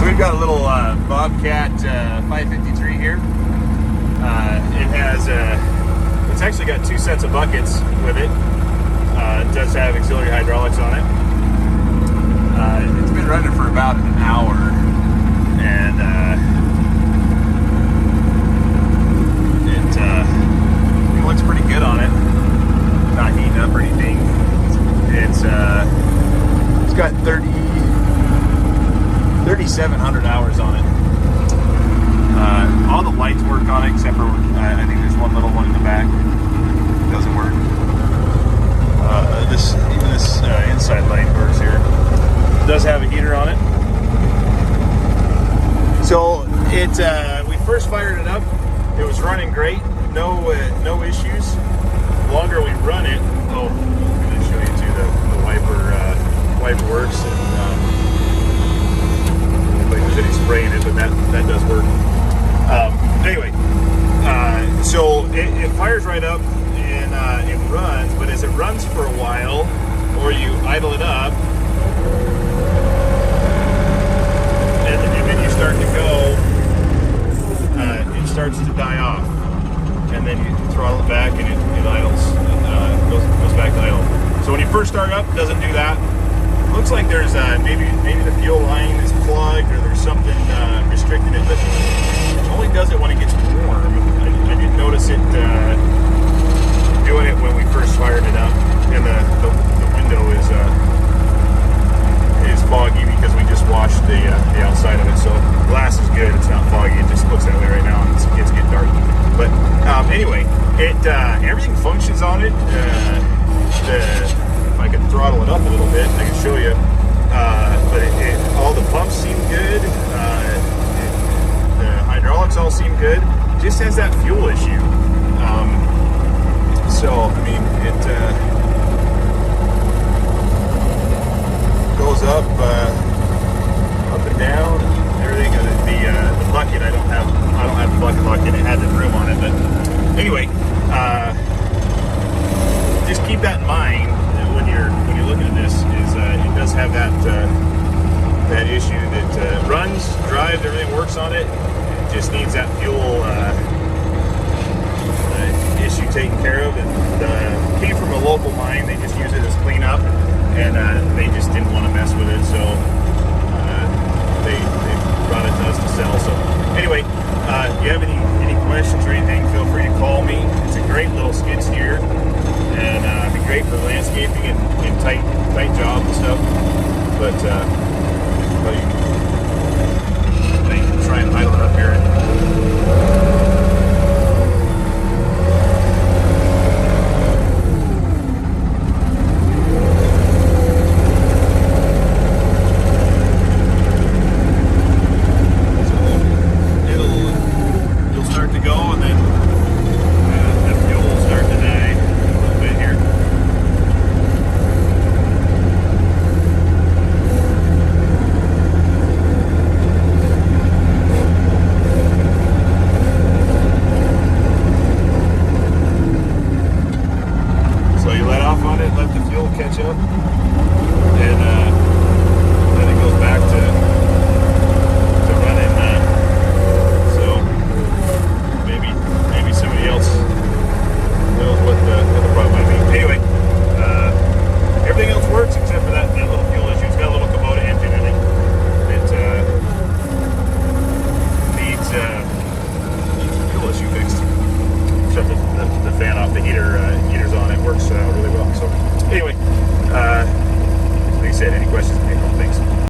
we've got a little BOBCAT 553 here. It has it's actually got two sets of buckets with it. It does have auxiliary hydraulics on it. It's been running for about an hour, and it looks pretty good on it. Not heating up or anything. It's got 3,700 hours on it. All the lights work on it except for I think there's one little one in the back that doesn't work. This inside light works here. It does have a heater on it. So we first fired it up. It was running great, no issues. The longer we run it, I'm going to show you too. The wiper works, and like there's any spray in it, but that does work. Anyway, so it fires right up and it runs, but as it runs for a while, or you idle it up, and then you start to go, it starts to die off, and then you throttle it back and it idles, goes back to idle. So when you first start up, it doesn't do that. It looks like there's maybe the fuel line is plugged, or there's something restricting it, but it only does it when it gets warm. I didn't notice it doing it when we first fired it up, and the window is foggy because we just washed the outside of it. So glass is good; it's not foggy. It just looks that way right now, and it's getting dark. But anyway, everything functions on it. If I could throttle it up a little bit, I can show you. But all the pumps seem good. The hydraulics all seem good. It just has that fuel issue. So I mean, it goes up and down, and everything. The bucket, I don't have the bucket. It had the room on it, but anyway, just keep that in mind when you're looking at this. It does have that issue that runs, drives, everything works on it. It just needs that fuel issue taken care of. And came from a local mine. They just use it as cleanup, and they just didn't want to mess with it. So